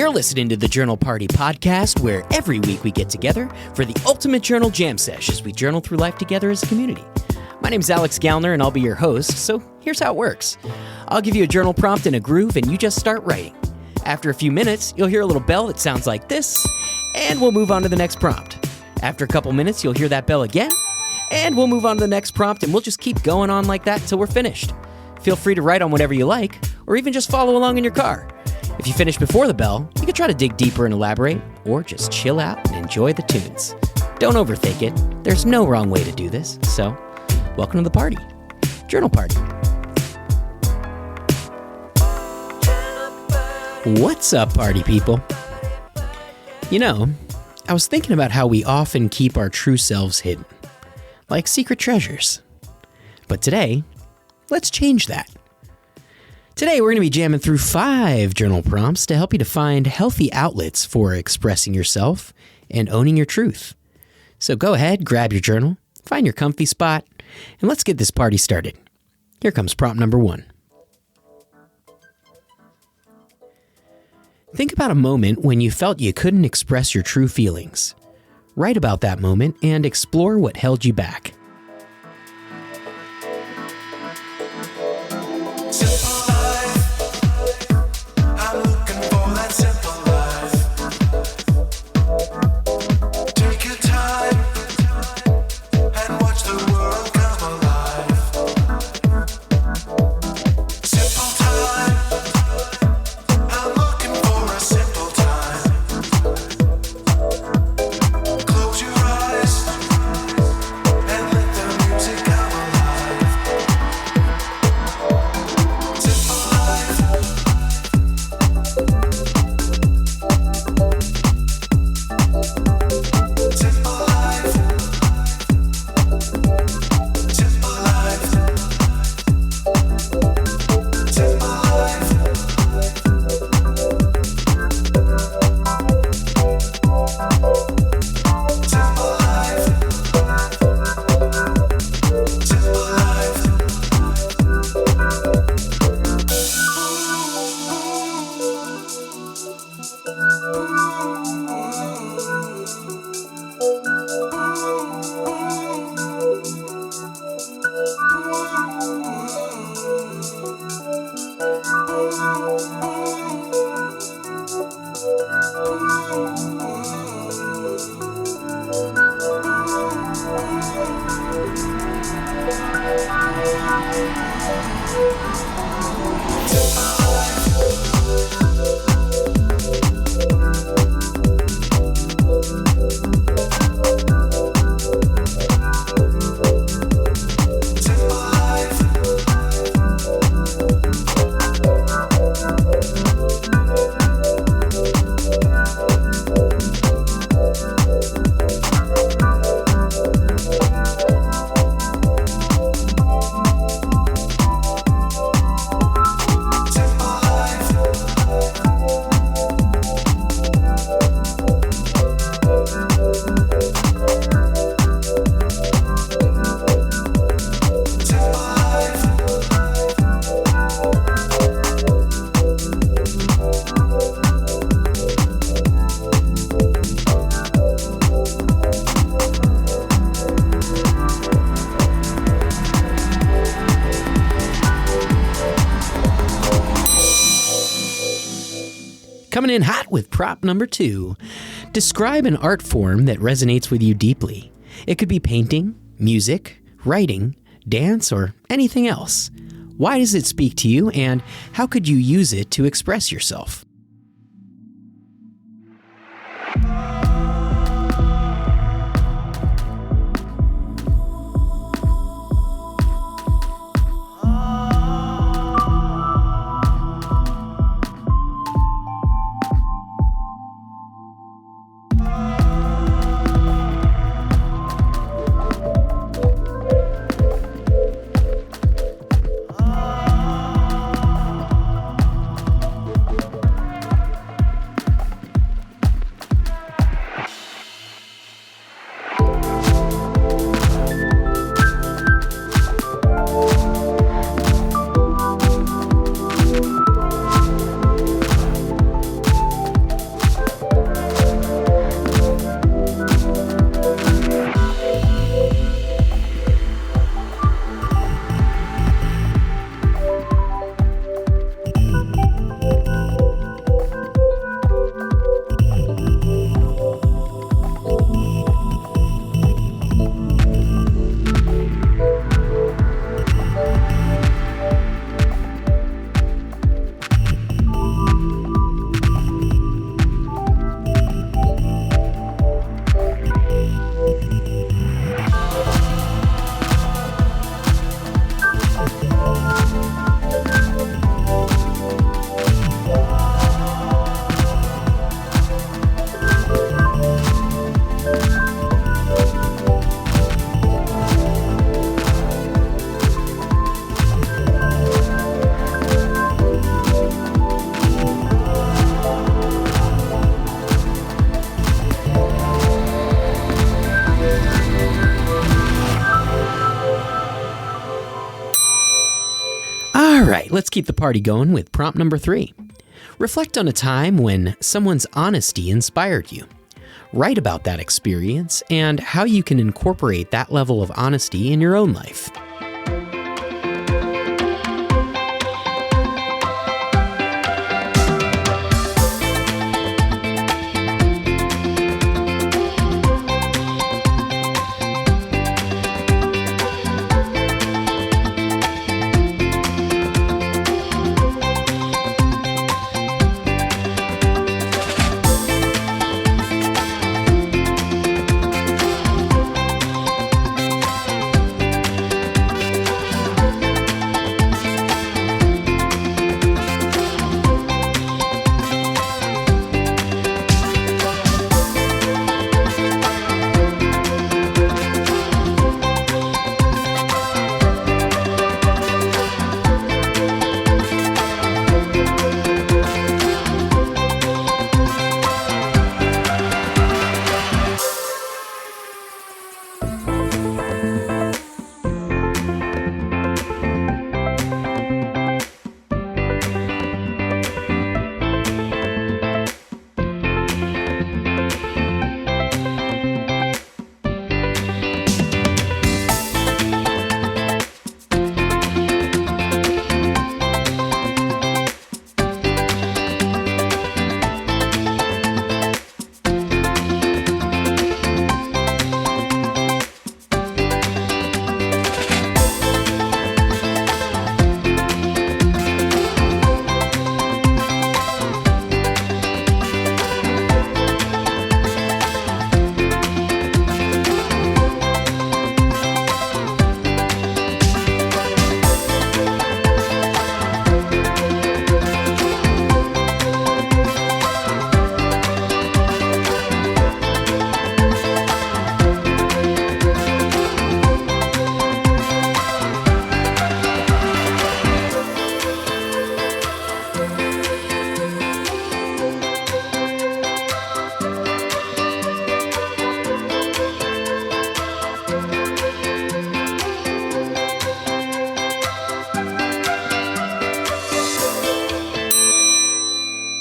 You're listening to the Journal Party podcast, where every week we get together for the ultimate journal jam sesh as we journal through life together as a community. My name's Alex Gallner, and I'll be your host, so here's how it works. I'll give you a journal prompt and a groove, and you just start writing. After a few minutes, you'll hear a little bell that sounds like this, and we'll move on to the next prompt. After a couple minutes, you'll hear that bell again, and we'll move on to the next prompt, and we'll just keep going on like that until we're finished. Feel free to write on whatever you like, or even just follow along in your car. If you finish before the bell, you can try to dig deeper and elaborate, or just chill out and enjoy the tunes. Don't overthink it. There's no wrong way to do this, so welcome to the party. Journal Party. What's up, party people? You know, I was thinking about how we often keep our true selves hidden, like secret treasures. But today, let's change that. Today, we're going to be jamming through 5 journal prompts to help you to find healthy outlets for expressing yourself and owning your truth. So go ahead, grab your journal, find your comfy spot, and let's get this party started. Here comes prompt number 1. Think about a moment when you felt you couldn't express your true feelings. Write about that moment and explore what held you back. Coming in hot with prompt number 2. Describe an art form that resonates with you deeply. It could be painting, music, writing, dance, or anything else. Why does it speak to you, and how could you use it to express yourself? right, let's keep the party going with prompt number 3. Reflect on a time when someone's honesty inspired you. Write about that experience and how you can incorporate that level of honesty in your own life.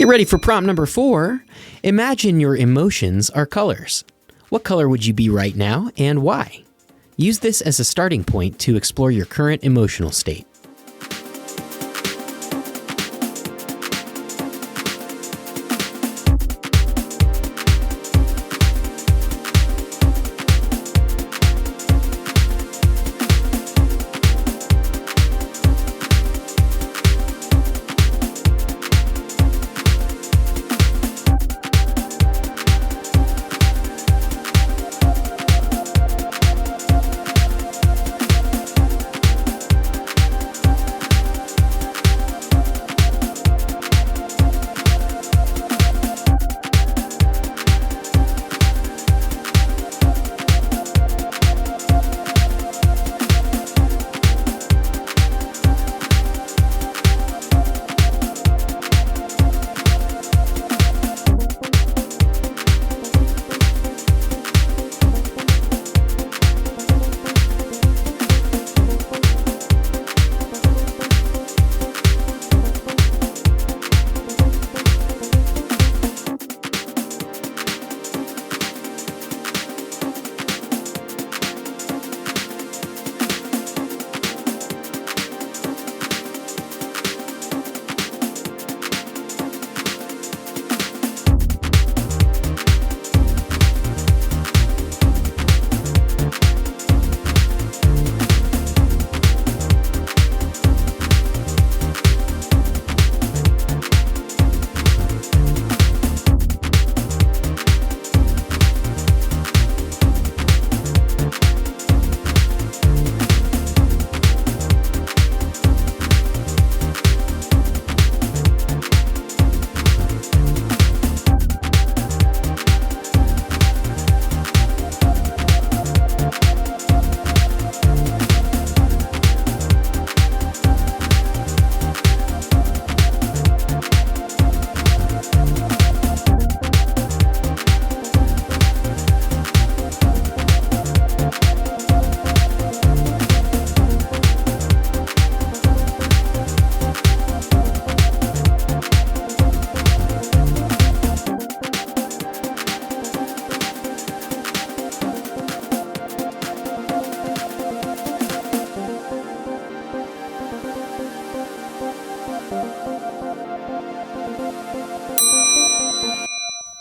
Get ready for prompt number 4. Imagine your emotions are colors. What color would you be right now and why? Use this as a starting point to explore your current emotional state.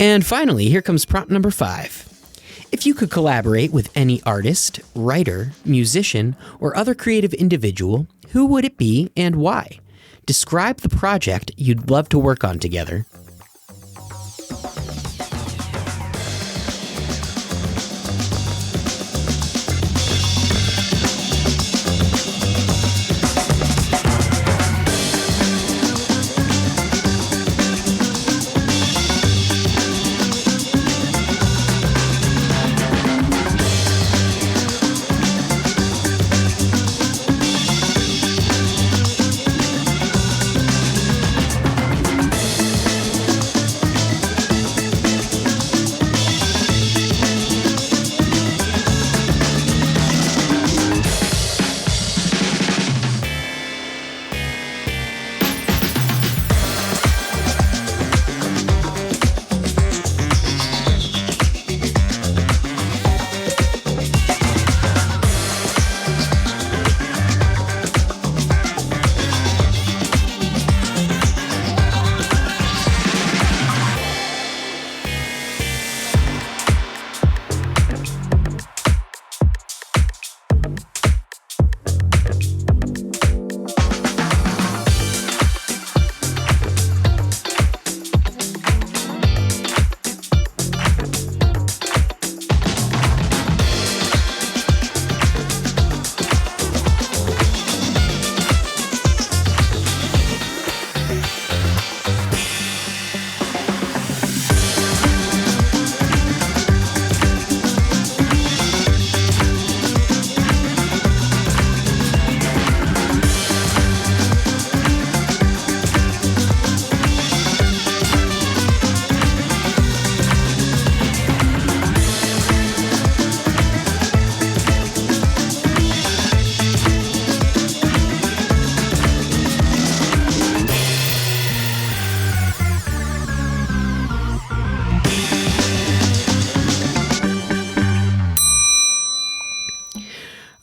And finally, here comes prompt number 5. If you could collaborate with any artist, writer, musician, or other creative individual, who would it be and why? Describe the project you'd love to work on together.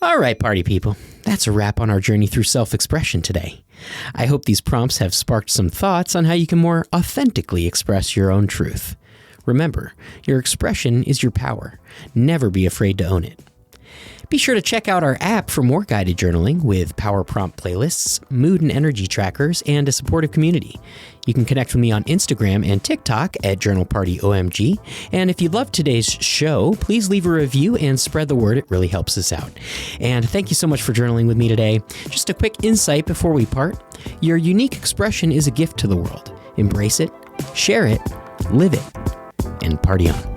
All right, party people, that's a wrap on our journey through self-expression today. I hope these prompts have sparked some thoughts on how you can more authentically express your own truth. Remember, your expression is your power. Never be afraid to own it. Be sure to check out our app for more guided journaling with power prompt playlists, mood and energy trackers, and a supportive community. You can connect with me on Instagram and TikTok at JournalPartyOMG. And if you loved today's show, please leave a review and spread the word. It really helps us out. And thank you so much for journaling with me today. Just a quick insight before we part. Your unique expression is a gift to the world. Embrace it, share it, live it, and party on.